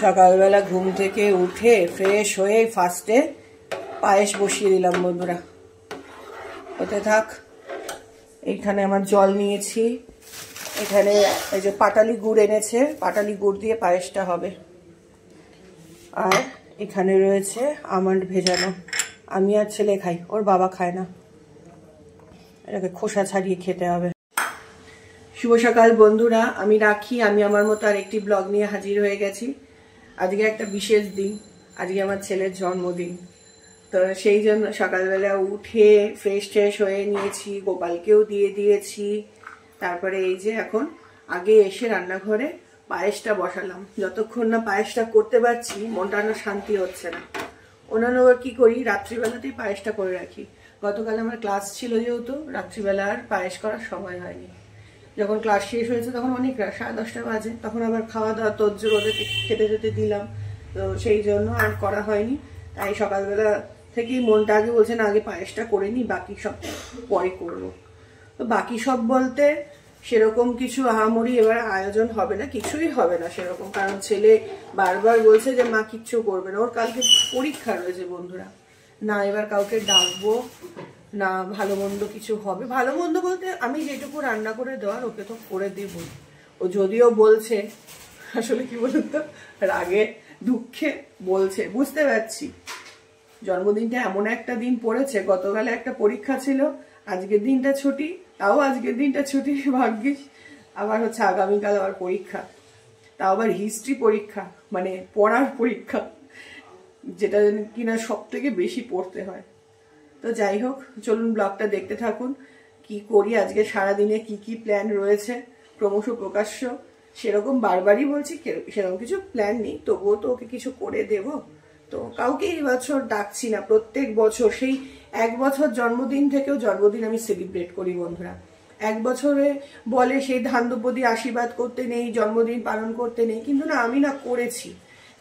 সকালবেলা ঘুম থেকে উঠে ফ্রেশ হয়ে ফার্স্টে পায়েস বসিয়ে দিলাম বন্ধুরা। ওতে থাক। এইখানে আমার জল নিয়েছি, এখানে এই যে পাটালি গুড় এনেছে, পাটালি গুড় দিয়ে পায়েসটা হবে। আর এখানে রয়েছে আমন্ড ভেজানো, আমি আর ছেলে খাই, ওর বাবা খায় না, এটাকে খোসা ছাড়িয়ে খেতে হবে। শুভ সকাল বন্ধুরা, আমি রাখি, আমি আমার মতো আর একটি ব্লগ নিয়ে হাজির হয়ে গেছি। আজকে একটা বিশেষ দিন, আজকে আমার ছেলের জন্মদিন। তো সেই জন্য সকালবেলা উঠে ফ্রেশ হয়ে নিয়েছি, গোপালকেও দিয়ে দিয়েছি। তারপরে এই যে এখন আগে এসে রান্নাঘরে পায়েসটা বসালাম। যতক্ষণ না পায়েসটা করতে পারছি মনটা না শান্তি হচ্ছে না। অন্যান্য কি করি, রাত্রিবেলাতেই পায়েসটা করে রাখি। গতকাল আমার ক্লাস ছিল যেহেতু, রাত্রিবেলা আর পায়েস করার সময় হয়নি। যখন ক্লাস শেষ হয়েছে তখন অনেক রাত, 10:30 বাজে, তখন আবার খাওয়া দাওয়া তোজ্জোর ওদের খেতে দিলাম, তো সেই জন্য আর করা হয়নি। তাই সকালবেলা থেকেই মনটা আগে বলছে না আগে পায়েসটা করে নি, বাকি সব পরে করবো। তো বাকি সব বলতে সেরকম কিছু আহামরি এবার আয়োজন হবে না, কিছুই হবে না সেরকম, কারণ ছেলে বারবার বলছে যে মা কিচ্ছু করবে না, ওর কালকে পরীক্ষা রয়েছে বন্ধুরা। না এবার কাউকে ডাকবো না, ভালো মন্দ কিছু হবে। ভালো মন্দ বলতে আমি যেটুকু রান্না করে দেওয়ার ওকে তো করে দেবো। ও যদিও বলছে, আসলে কি বলতো, রাগে দুঃখে বলছে, বুঝতে পারছি। জন্মদিনটা এমন একটা দিন পড়েছে, গতকালে একটা পরীক্ষা ছিল, আজকের দিনটা ছুটি, তাও আজকের দিনটা ছুটি ভাগ্যিস। আবার হচ্ছে আগামীকাল আবার পরীক্ষা, তাও আবার হিস্ট্রি পরীক্ষা, মানে পড়ার পরীক্ষা, যেটা কিনা সব থেকে বেশি পড়তে হয়। তো যাই হোক, চলুন ব্লগটা দেখতে থাকুন। কি করি আজকে সারাদিনে, কি কি প্ল্যান রয়েছে, ক্রমশ প্রকাশ্য সেরকম বারবারই বলছি, সেরকম কিছু প্ল্যান নেই, তবুও তো ওকে কিছু করে দেব। তো কাউকে এই বছর ডাকছি না, প্রত্যেক বছর সেই 1 বছর জন্মদিন থেকেও জন্মদিন আমি সেলিব্রেট করি বন্ধুরা। 1 বছরে বলে সেই ধান দ্রব্যদি আশীর্বাদ করতে নেই, জন্মদিন পালন করতে নেই, কিন্তু না আমি না করেছি,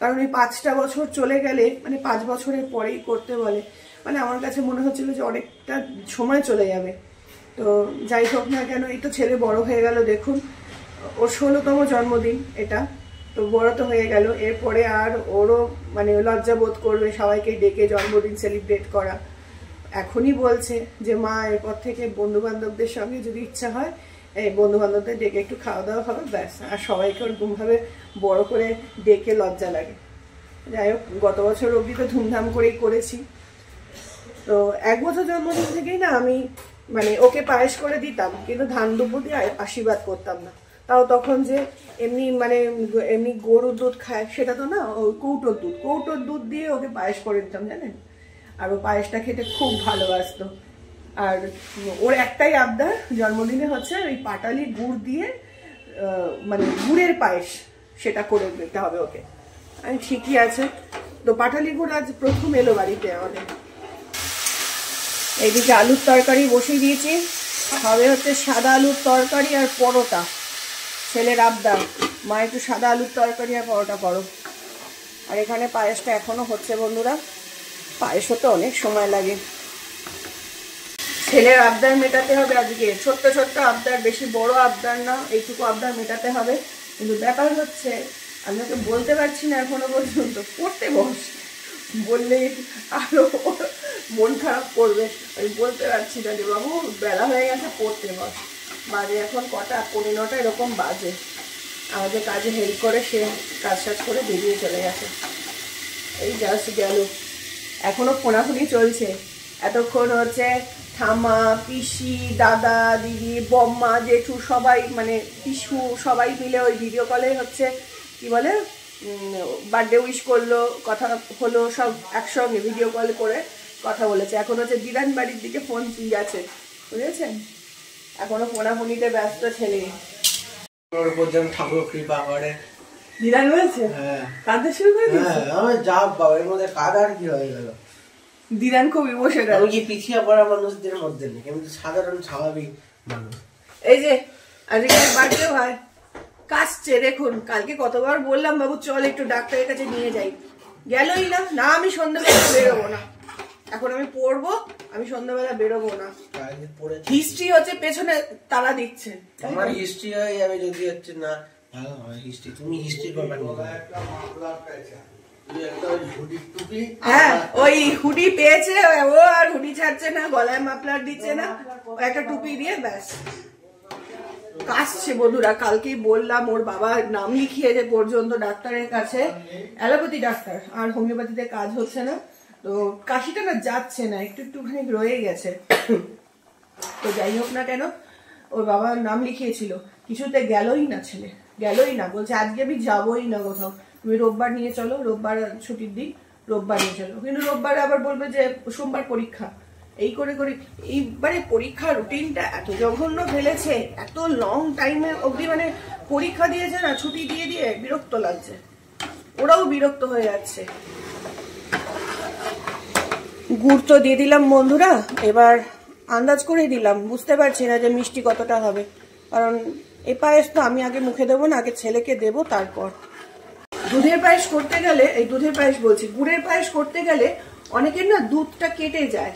কারণ এই 5টা বছর চলে গেলে, মানে 5 বছরের পরেই করতে বলে, মানে আমার কাছে মনে হচ্ছিল যে অনেকটা সময় চলে যাবে। তো যাই হোক না কেন, এই তো ছেলে বড় হয়ে গেল, দেখুন ওর 16তম জন্মদিন এটা, তো বড় তো হয়ে গেল, এরপরে আর ওরও মানে লজ্জা বোধ করবে সবাইকে ডেকে জন্মদিন সেলিব্রেট করা। এখনই বলছে যে মা এরপর থেকে বন্ধু বান্ধবদের সঙ্গে যদি ইচ্ছা হয় এই বন্ধু বান্ধবদের ডেকে একটু খাওয়া দাওয়া হবে, ব্যাস, আর সবাইকে ওরকমভাবে বড় করে ডেকে লজ্জা লাগে। যাই হোক, গত বছর অবধি তো ধুমধাম করেই করেছি। তো 1 বছর জন্মদিন থেকেই না আমি মানে ওকে পায়েস করে দিতাম, কিন্তু ধান দুব্বো দিয়ে আশীর্বাদ করতাম না। তাও তখন যে এমনি মানে এমনি গরুর দুধ খায় সেটা তো না, ওই কৌটোর দুধ দিয়ে ওকে পায়েস করে দিতাম জানেন। আর ও পায়েসটা খেতে খুব ভালোবাসতো। আর ওর একটাই আবদার জন্মদিনে হচ্ছে ওই পাটালি গুড় দিয়ে মানে গুড়ের পায়েস, সেটা করে দিতে হবে ওকে। আমি ঠিকই আছে। তো পাটালি গুড় আজ প্রথম এলো বাড়িতে আমাদের। এইদিকে আলুর তরকারি বসিয়ে দিয়েছি, হবে হচ্ছে সাদা আলুর তরকারি আর পরোটা। ছেলের আবদার, মা একটু সাদা আলুর তরকারি আর পরোটা করো। আর এখানে পায়েসটা এখনো হচ্ছে বন্ধুরা, পায়েস হতে অনেক সময় লাগে। ছেলের আবদার মেটাতে হবে আজকে, ছোট্ট ছোট্ট আবদার, বেশি বড় আবদার না, এইটুকু আবদার মেটাতে হবে। কিন্তু ব্যাপার হচ্ছে আমি ওকে বলতে পারছি না এখনো পর্যন্ত পড়তে বস, বললে আরো মন খারাপ করবে। আমি বলতে পারছি না যে বাবু বেলা হয়ে গেছে পড়তে বস। বাজে এখন কটা, 9:15 এরকম বাজে। আমাদের কাজে হেল্প করে সে কাজ করে বেরিয়ে চলে গেছে, এই জাস্ট গেল। এখনো ফোনাফুনি চলছে, এতক্ষণ হচ্ছে ঠাম্মা, পিসি, দাদা, দিদি, বম্মা, জেঠু সবাই, মানে পিসু সবাই মিলে ওই ভিডিও কলে হচ্ছে কি বলে বার্থডে উইশ করলো, কথা হলো, সব একসঙ্গে ভিডিও কল করে কথা বলেছে। এখন হচ্ছে দিদান বাড়ির দিকে ফোন গেছে, বুঝেছেন, এখনো ফোনাফুনিতে ব্যস্ত ছেলে। ঠাকুর কৃপা করে দিদান বলছে কাঁদতে শুরু করে দিয়েছে। যা বাবা, এর মধ্যে কাঁদার কি হয়ে গেল। দিদান খুব ইমোশনাল। আমি কি পিছিয়ে পড়া মানুষদের মধ্যে নেই, কিন্তু সাধারণ স্বাভাবিক মানুষ। এই যে আজকে বার্থডে হয়, কাশছে দেখুন। কালকে কতবার বললাম বাবু চল একটু ডাক্তারের কাছে নিয়ে যাই, গেলই না। না আমি সন্ধ্যাবেলা বেরোবো না, এখন আমি পড়বো, আমি সন্ধ্যাবেলা বেরোবো না। হিস্ট্রি হচ্ছে পেছনে তালা দিচ্ছে, আমার হিস্ট্রি হয়ে যাবে যদি হচ্ছে না ভালো হয় হিস্ট্রি, তুমি হিস্ট্রি করবে না। হ্যাঁ ওই হুডি পেয়েছে, ও আর হুডি ছাড়ছে না, গলায় মাফলার দিচ্ছে না, একটা টুপি দিয়ে ব্যাস কাশছে বন্ধুরা। কালকেই বললাম ওর বাবা নাম লিখিয়েছে পর্যন্ত ডাক্তারের কাছে, অ্যালোপ্যাথি ডাক্তার, আর হোমিওপ্যাথিতে কাজ হচ্ছে না, তো কাশিটা না যাচ্ছে না, একটুখানি রয়ে গেছে। তো যাই হোক না কেন, ওর বাবা নাম লিখিয়েছিল, কিছুতে গেলই না, ছেলে গেলই না, বলছে আজকে আমি যাবোই না কোথাও, তুমি রোববার নিয়ে চলো, রোববার ছুটির দিন, রোববার নিয়ে চলো। কিন্তু রোববার আবার বলবে যে সোমবার পরীক্ষা, এই করে করে এইবারে পরীক্ষা রুটিনটা এত জঘন্য ফেলেছে, এত লং টাইমে অবধি মানে পরীক্ষা দিয়েছে না, ছুটি দিয়ে দিয়ে বিরক্ত লাগছে, ওরাও বিরক্ত হয়ে যাচ্ছে। গুড় তো দিয়ে দিলাম বন্ধুরা, এবার আন্দাজ করে দিলাম, বুঝতে পারছি না যে মিষ্টি কতটা হবে, কারণ এই পায়েস তো আমি আগে মুখে দেবো না, আগে ছেলেকে দেবো তারপর। দুধের পায়েস করতে গেলে, এই দুধের পায়েস বলছি, গুড়ের পায়েস করতে গেলে অনেকের না দুধটা কেটে যায়,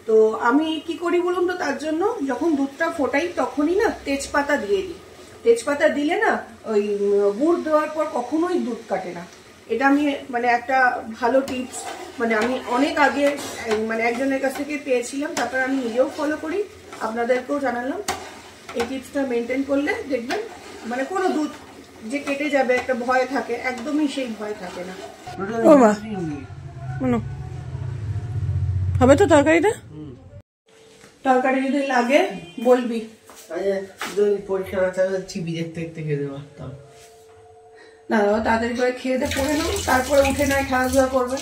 তো আমি কি করি বলুন তো, তার জন্য যখন দুধটা ফোটাই তখনই না তেজপাতা দিয়ে দিই। তেজপাতা দিলে না ওই গুড় দেওয়ার পর কখনোই দুধ কাটে না। এটা আমি মানে একটা ভালো টিপস, মানে আমি অনেক আগে মানে একজনের কাছ থেকে পেয়েছিলাম, তারপর আমি নিজেও ফলো করি, আপনাদেরকেও জানালাম। এই টিপসটা মেনটেন করলে দেখবেন মানে কোনো দুধ যে কেটে যাবে একটা ভয় থাকে, একদমই সেই ভয় থাকে না। ও মা হবে তো তরকারিটা? তরকারি যদি লাগে বলবি। পরীক্ষা টিভি দেখতে দেখতে খেয়ে দেবো না, তাড়াতাড়ি করে খেয়ে দিয়ে পড়ে নেব, তারপরে উঠে নয় খেলাধুলা করবে।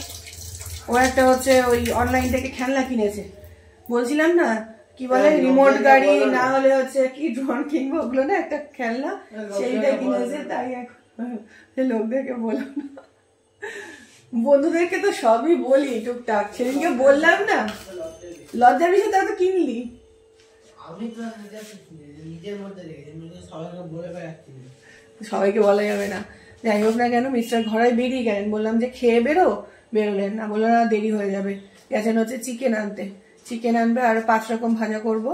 ও একটা হচ্ছে ওই অনলাইন থেকে খেলনা কিনেছে, বলছিলাম না কি বলে রিমোট গাড়ি, না হলে হচ্ছে কি ড্রোন কিনবো, ওগুলো না একটা খেলনা, সেইটা কিনেছে। তাই লোকদেরকে বললাম না, বন্ধুদেরকে তো সবই বলি টুকটাক, সেদিনকে বললাম না, লজ্জার বিষয় তারা তো কিনলি। আমি তো নিজের মধ্যে সবাইকে বলা যাবে না। যাই হোক না কেন, মিস্টার ঘরে বেরিয়ে গেলেন, বললাম যে খেয়ে বেরোলেন না, বললো না দেরি হয়ে যাবে, গেছেন হচ্ছে চিকেন আনতে, চিকেন আনবে আর 5 রকম ভাজা করব,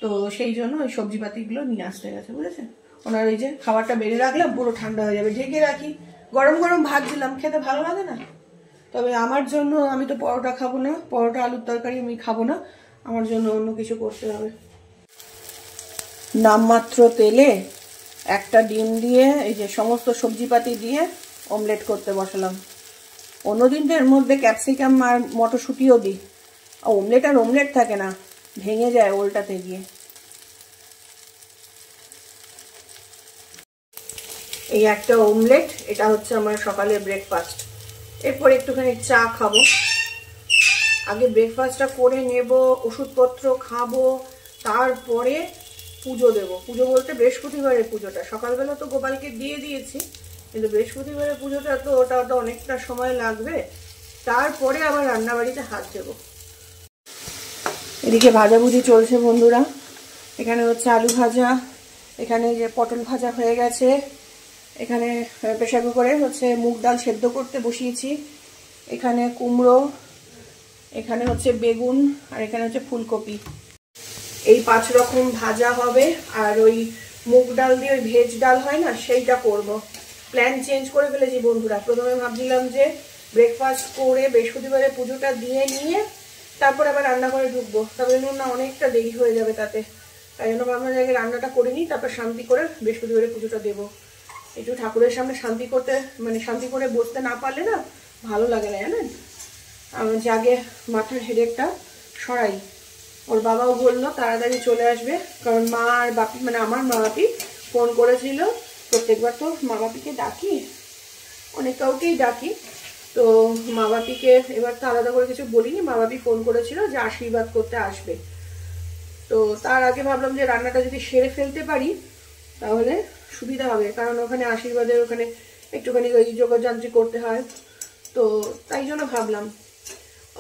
তো সেই জন্য ওই সবজিপাতিগুলো নিয়ে আসতে গেছে, বুঝেছেন। ওনার এই যে খাবারটা বেড়ে রাখলাম, পুরো ঠান্ডা হয়ে যাবে, ঢেকে রাখি, গরম গরম ভাত দিলাম, খেতে ভালো লাগে না। তবে আমার জন্য, আমি তো পরোটা খাবো না, পরোটা আলুর তরকারি আমি খাবো না, আমার জন্য অন্য কিছু করতে হবে। নামমাত্র তেলে একটা ডিম দিয়ে এই যে সমস্ত সবজিপাতি দিয়ে অমলেট করতে বসালাম। অন্যদিন তো এর মধ্যে ক্যাপসিকাম আর মটরশুঁটিও দিই, অমলেট আর অমলেট থাকে না, ভেঙে যায় ওল্টাতে গিয়ে। এই একটা অমলেট, এটা হচ্ছে আমার সকালে ব্রেকফাস্ট। এরপর একটুখানি চা খাবো, আগে ব্রেকফাস্টটা করে নেব, ওষুধপত্র খাবো, তারপরে পুজো দেবো। পুজো বলতে বৃহস্পতিবারের পুজোটা, সকালবেলা তো গোপালকে দিয়ে দিয়েছি, কিন্তু বৃহস্পতিবারের পুজোটা তো ওটা অনেকটা সময় লাগবে, তারপরে আবার রান্নাবাড়িতে হাত দেবো। এদিকে ভাজাভুজি চলছে বন্ধুরা, এখানে হচ্ছে আলু ভাজা, এখানে যে পটল ভাজা হয়ে গেছে, এখানে প্রেসার কুকারে হচ্ছে মুগ ডাল সেদ্ধ করতে বসিয়েছি, এখানে কুমড়ো, এখানে হচ্ছে বেগুন, আর এখানে হচ্ছে ফুলকপি। এই 5 রকম ভাজা হবে, আর ওই মুগ ডাল দিয়ে ওই ভেজ ডাল হয় না, সেইটা করব। প্ল্যান চেঞ্জ করে ফেলেছি বন্ধুরা। প্রথমে ভাবছিলাম যে ব্রেকফাস্ট করে বৃহস্পতিবারে পুজোটা দিয়ে নিয়ে তারপর আবার রান্না করে ঢুকবো, তবে না অনেকটা দেরি হয়ে যাবে তাতে, তাই জন্য ভাবলাম আগে রান্নাটা করে নিই, তারপর শান্তি করে বৃহস্পতিবারে পুজোটা দেবো। একটু ঠাকুরের সামনে শান্তি করতে, মানে শান্তি করে বসতে না পারলে না ভালো লাগে না, জানেন। যে আগে মাথার হেডেকটা সরাই। ওর বাবাও বললো তাড়াতাড়ি চলে আসবে, কারণ মা আর বাপি, মানে আমার মা বাপি ফোন করেছিল, প্রত্যেকবার তো মা বাপিকে ডাকি, অনেক কাউকেই ডাকি, তো মা বাপিকে এবার তো আলাদা করে কিছু বলিনি, মা বাপি ফোন করেছিল যে আশীর্বাদ করতে আসবে। তো তার আগে ভাবলাম যে রান্নাটা যদি সেরে ফেলতে পারি তাহলে সুবিধা হবে, কারণ ওখানে আশীর্বাদের ওখানে একটুখানি ওই যোগযান্ত্রিক করতে হয়, তো তাই জন্য ভাবলাম।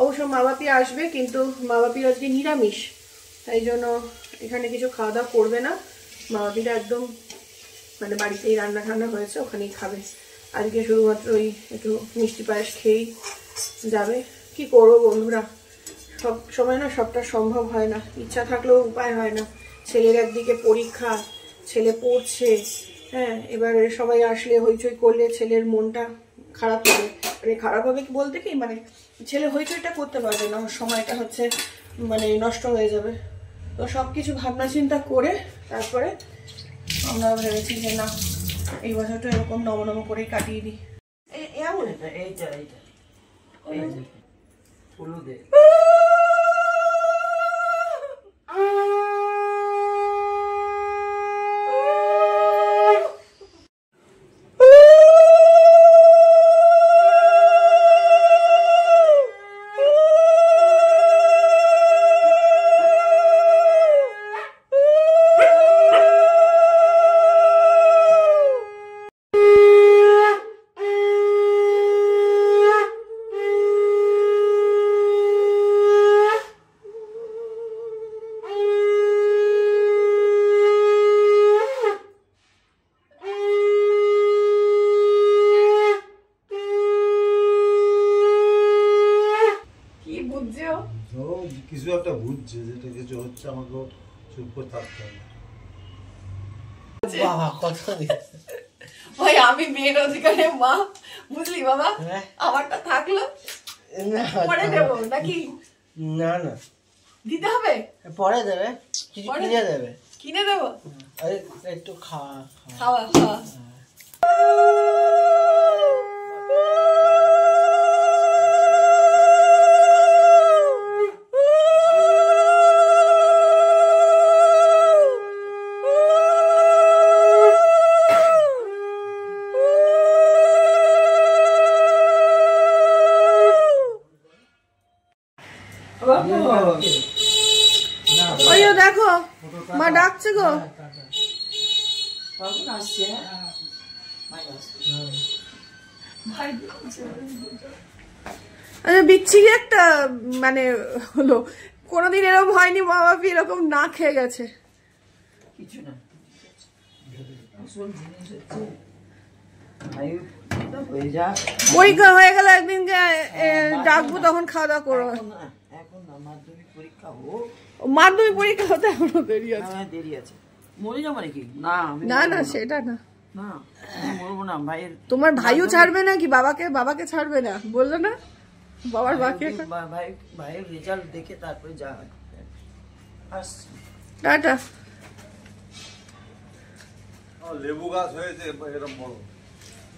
অবশ্য মা বাপি আসবে, কিন্তু মা বাপির আজকে নিরামিষ, তাই জন্য এখানে কিছু খাওয়া দাওয়া করবে না, মা বাপিটা একদম মানে বাড়িতেই রান্না ঠান্না হয়েছে ওখানেই খাবে। আজকে শুধুমাত্র ওই একটু মিষ্টি পায়েস খেয়েই যাবে। কি করবো বন্ধুরা, সব সময় না সবটা সম্ভব হয় না, ইচ্ছা থাকলেও উপায় হয় না। ছেলের একদিকে পরীক্ষা, ছেলে পড়ছে, হ্যাঁ, এবারে সবাই আসলে হইচই করলে ছেলের মনটা খারাপ হবে। মানে খারাপ হবে কি বলতে কি, মানে ছেলে হইচইটা করতে পারবে না, সময়টা হচ্ছে মানে নষ্ট হয়ে যাবে। তো সবকিছু ভাবনা চিন্তা করে তারপরে আমরা ভেবেছি যে না, এই বছরটা এরকম নম করেই কাটিয়ে দিই। এমন এইটা হলুদে কিছু একটা বুঝছে, যেটা কিছু হচ্ছে আমাকে চুপ করে থাকতে হবে। বাবা কত ভাই, আমি বেরোজগারের মা, বুঝলি বাবা, আমারটা থাকলো পরে দেবো নাকি? না না দিতে হবে, পরে দেবে, কিছু কিনে দেবে। কিনে দেবো, একটু খাওয়া খাওয়া খাওয়া। ওইও দেখো মা ডাকছে গো। আচ্ছা, বিচ্ছিরি একটা মানে হলো, কোনোদিন এরকম হয়নি মা বাপি এরকম না খেয়ে গেছে। কিছু না, পরীক্ষা হয়ে গেল একদিনকে ডাকবো, তখন খাওয়া দাওয়া করো। এখন না, মাধ্যমিক পরীক্ষা হোক। মাধ্যমিক পরীক্ষা হতে এখনো দেরি আছে। দেরি আছে। মরে যাবো নাকি? না না না, সেটা না, না মরবো না। ভাইয়ের, তোমার ভাইও ছাড়বে না কি? বাবাকে ছাড়বে না বললো না? বাবার বাকি ভাইয়ের রেজাল্ট দেখে তারপরে যা হয়। টাটা। লেবু গাছ হয়েছে এরকম বড়,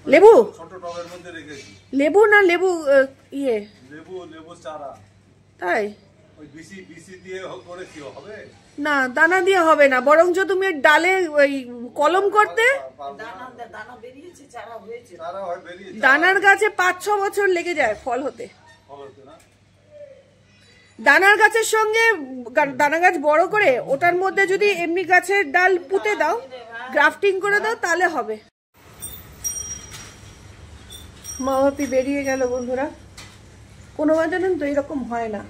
লেবু, ছোট টবের মধ্যে রেখেছি। লেবু না লেবু ইয়ে, লেবু চারা। তাই? ওই বিসি দিয়ে করেছি, হবে না, দানা দিয়ে হবে না, বরঞ্চ তুমি ডালে ওই কলম করতে। দানা বেরিয়েছে, চারা হয়েছে, দানার গাছে 5-6 বছর লেগে যায় ফল হতে। দানার গাছের সঙ্গে দানা গাছ বড় করে ওটার মধ্যে যদি এমনি গাছের ডাল পুঁতে দাও, গ্রাফটিং করে দাও, তাহলে হবে। মা বাপি বেরিয়ে গেল বন্ধুরা। কোনোবার জানেন তো এরকম হয় না,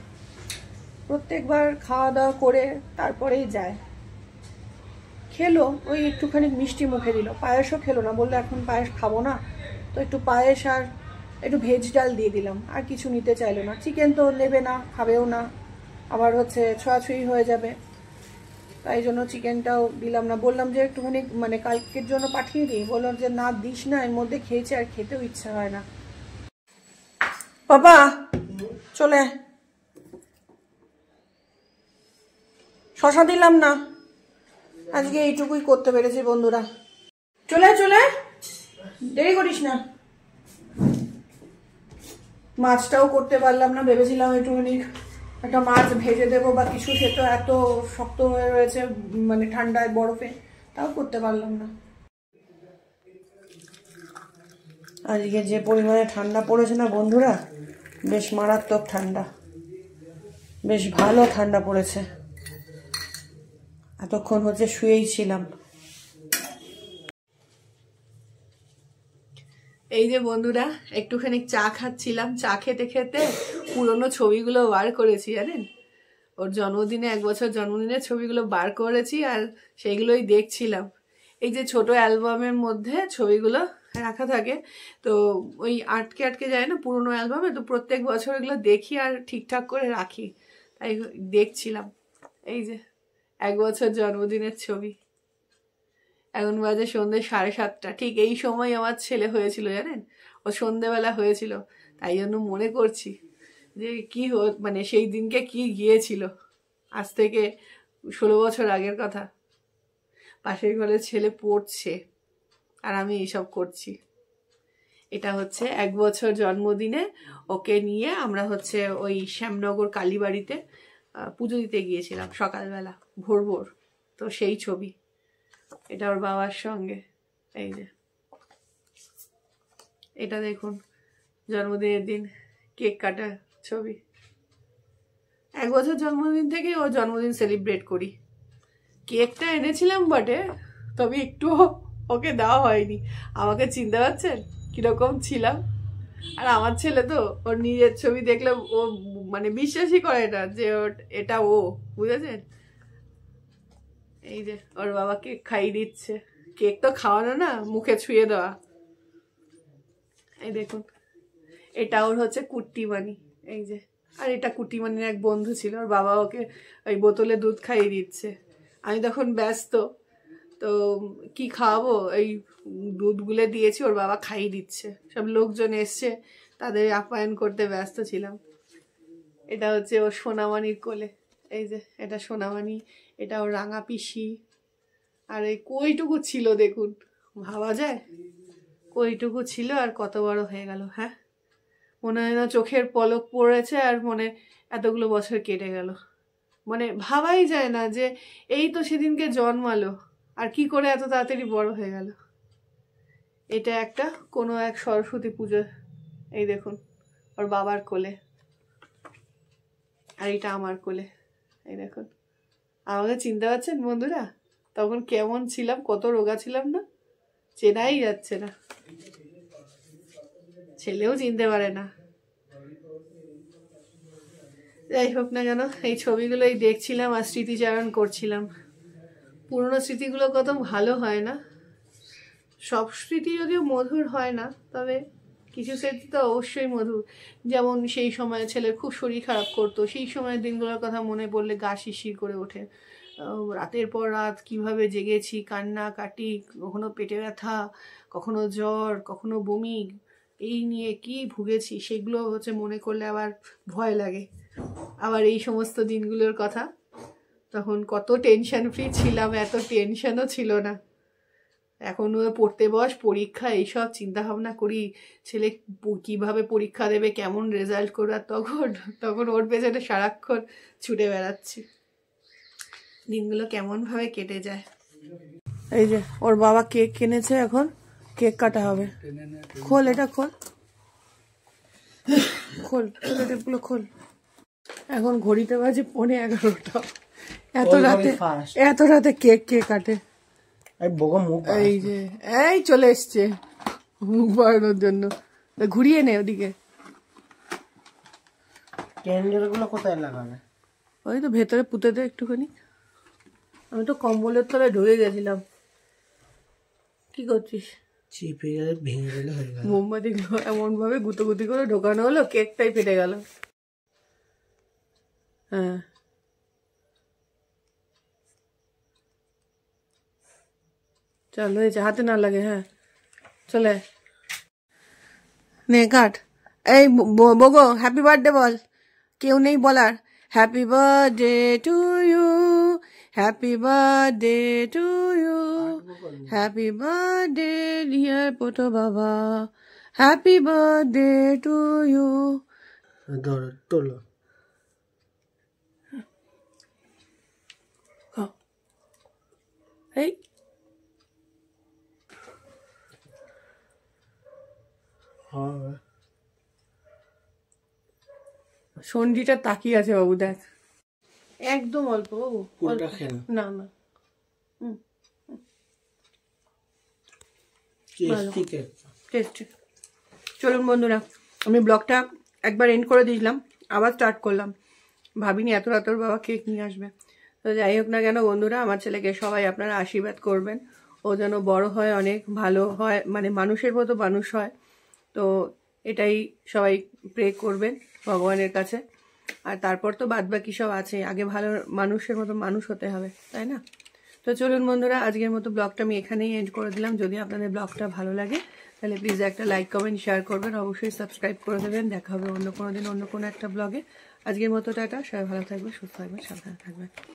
প্রত্যেকবার খাওয়া দাওয়া করে তারপরেই যায়। খেলো, ওই একটুখানি মিষ্টি মুখে দিল, পায়েসও খেলো না, বললো এখন পায়েস খাবো না, তো একটু পায়েস আর একটু ভেজ ডাল দিয়ে দিলাম, আর কিছু নিতে চাইলো না। চিকেন তো নেবে না, খাবেও না, আবার হচ্ছে ছোঁয়াছুঁয়ি হয়ে যাবে, তাই জন্য চিকেনটাও দিলাম না। বললাম যে একটুখানি মানে কালকের জন্য পাঠিয়ে দিই, বললাম যে না দিস না, এর মধ্যে খেয়েছে আর খেতেও ইচ্ছা হয় না। বাবা চলে, শশা দিলাম না, আজকে এইটুকুই করতে পেরেছি বন্ধুরা। চলে চলে, দেরি করিস না। মাছটাও করতে পারলাম না, ভেবেছিলাম একটুখানি একটা মাছ ভেজে দেবো বা কিছু, সে তো এত শক্ত হয়ে রয়েছে মানে ঠান্ডায় বরফে, তাও করতে পারলাম না। আজকে যে পরিমাণে ঠান্ডা পড়েছে না বন্ধুরা, বেশ মারাত্মক ঠান্ডা, বেশ ভালো ঠান্ডা পড়েছে। এতক্ষণ হচ্ছে শুয়েই ছিলাম। এই যে বন্ধুরা, একটুখানি চা খাচ্ছিলাম, চা খেতে খেতে পুরোনো ছবিগুলো বার করেছি জানেন। ওর জন্মদিনে, 1 বছর জন্মদিনের ছবিগুলো বার করেছি আর সেইগুলোই দেখছিলাম। এই যে ছোট অ্যালবামের মধ্যে ছবিগুলো রাখা থাকে, তো ওই আটকে আটকে যায় না পুরোনো অ্যালবামে, তো প্রত্যেক বছর এগুলো দেখি আর ঠিকঠাক করে রাখি, তাই দেখছিলাম। এই যে 1 বছর জন্মদিনের ছবি, এখন বাজে সন্ধ্যে 7:30, ঠিক এই সময় আমার ছেলে হয়েছিল জানেন, ও সন্ধ্যেবেলা হয়েছিল, তাই জন্য মনে করছি যে কি মানে সেই দিনকে কি গিয়েছিল, আজ থেকে 16 বছর আগের কথা। পাশের ঘরের ছেলে পড়ছে আর আমি এইসব করছি। এটা হচ্ছে 1 বছর জন্মদিনে ওকে নিয়ে আমরা হচ্ছে ওই শ্যামনগর কালীবাড়িতে পুজো দিতে গিয়েছিলাম সকালবেলা ভোর ভোর, তো সেই ছবি এটা ওর বাবার সঙ্গে। এই যে এটা দেখুন জন্মদিনের দিন কেক কাটা ছবি। 1 বছর জন্মদিন থেকে ও জন্মদিন সেলিব্রেট করি। কেকটা এনেছিলাম বটে, তবে একটু ওকে দেওয়া হয়নি। আমাকে চিনতে পারছেন কিরকম ছিলাম? আর আমার ছেলে তো ওর নিজের ছবি দেখলে ও মানে বিশ্বাসই করে না যে এটা ও, বুঝেছেন? এই যে ওর বাবা কেক খাইয়ে দিচ্ছে। কেক তো খাওয়ানো না, মুখে ছুঁয়ে দেওয়া। এই দেখুন এটা ওর হচ্ছে কুট্টিমানি, এই যে। আর এটা কুট্টিমানির এক বন্ধু ছিল, ওর বাবা ওকে ওই বোতলে দুধ খাইয়ে দিচ্ছে। আমি তখন ব্যস্ত, তো কি খাওয়াবো, এই দুধ গুলে দিয়েছি, ওর বাবা খাইয়ে দিচ্ছে। সব লোকজন এসছে, তাদের আপ্যায়ন করতে ব্যস্ত ছিলাম। এটা হচ্ছে ওর সোনামানির কোলে, এই যে এটা সোনামানি, এটা ওর রাঙা পিসি। আর এই কইটুকু ছিল দেখুন, ভাবা যায় কইটুকু ছিল আর কত বড় হয়ে গেল। হ্যাঁ, মনে হয় না চোখের পলক পড়েছে আর মনে এতগুলো বছর কেটে গেল। মানে ভাবাই যায় না যে এই তো সেদিনকে জন্মালো আর কি করে এত তাড়াতাড়ি বড় হয়ে গেল। এটা একটা কোনো এক সরস্বতী পুজো, এই দেখুন ওর বাবার কোলে, আর এটা আমার কোলে। এই দেখুন, আমাকে চিনতে পারছেন বন্ধুরা? তখন কেমন ছিলাম, কত রোগা ছিলাম না, চেনাই যাচ্ছে না, ছেলেও চিনতে পারে না। যাই হোক না কেন, এই ছবিগুলোই দেখছিলাম আর স্মৃতিচারণ করছিলাম। পুরনো স্মৃতিগুলো কত ভালো হয় না? সব স্মৃতি যদিও মধুর হয় না, তবে কিছু স্মৃতি তো অবশ্যই মধুর। যেমন সেই সময় ছেলের খুব শরীর খারাপ করতো, সেই সময়ের দিনগুলোর কথা মনে পড়লে গা শিরশির করে ওঠে। রাতের পর রাত কিভাবে জেগেছি, কান্না কাটি, কখনো পেটে ব্যথা, কখনো জ্বর, কখনো বমি, এই নিয়ে কি ভুগেছি সেগুলো হচ্ছে মনে করলে আবার ভয় লাগে। আবার এই সমস্ত দিনগুলোর কথা, তখন কত টেনশন ফ্রি ছিলাম, এত টেনশনও ছিল না। এখন পড়তে বস, পরীক্ষা, এইসব চিন্তা ভাবনা করি, ছেলে কিভাবে পরীক্ষা দেবে, কেমন রেজাল্ট করবে, আর তখন ওর পেছনে সারাক্ষণ ছুটে বেড়াচ্ছি। দিনগুলো কেমন ভাবে কেটে যায়। এই যে ওর বাবা কেক কিনেছে, এখন কেক কাটা হবে। খোল, এটা খোল, খোল, টেপগুলো খোল। এখন ঘড়িতে বাজে 11:15। এত রাতে কেক কে কাটে? এই যে এই চলে এসছে মুখ বাড়ানোর জন্য। ঘুরিয়ে নে ওদিকে। ক্যান্ডেল গুলো কোথায় লাগাবে? ওই তো ভেতরে পুঁতে দে একটুখানি। আমি তো কম্বলের তলায় ঢুকে গেছিলাম। কি করছিস? চিপে গেলে ভেঙে গেলে হয়ে গেল। মোমবাতিগুলো এমন ভাবে গুতোগুতি করে ঢোকানো হলো, কেকটাই ফেটে গেল। হ্যাঁ, চল হয়েছে, হাতে না লাগে। হ্যাঁ চলে নে কাট। এই বগো হ্যাপি বার্থডে বল, কেউ নেই বলার। Happy birthday to you, happy birthday to you, happy birthday dear পোটো বাবা, হ্যাপি বার্থডে টু ইউ। ধরো তোলো। এই সন্ধিটা তাকিয়ে আছে বাবু, দেখ একদম অল্প বাবু, না না। চলুন বন্ধুরা, আমি ব্লগটা একবার এন্ড করে দিয়েছিলাম, আবার স্টার্ট করলাম। ভাবিনি এত রাত ওর বাবা কেক নিয়ে আসবে। তো যাই হোক না কেন বন্ধুরা, আমার ছেলেকে সবাই আপনারা আশীর্বাদ করবেন, ও যেন বড় হয়, অনেক ভালো হয়, মানে মানুষের মতো মানুষ হয়। তো এটাই সবাই প্রে করবেন ভগবানের কাছে। আর তারপর তো বাদ বাকি সব আছে, আগে ভালো মানুষের মতো মানুষ হতে হবে, তাই না? তো চলুন বন্ধুরা, আজকের মতো ব্লগটা আমি এখানেই এন্ড করে দিলাম। যদি আপনাদের ব্লগটা ভালো লাগে তাহলে প্লিজ একটা লাইক কমেন্ট শেয়ার করবেন, অবশ্যই সাবস্ক্রাইব করে দেবেন। দেখা হবে অন্য কোনো দিন অন্য কোনো একটা ব্লগে। আজকের মতো টাটা, সবাই ভালো থাকবে, সুস্থ থাকবেন, সাবধানে থাকবেন।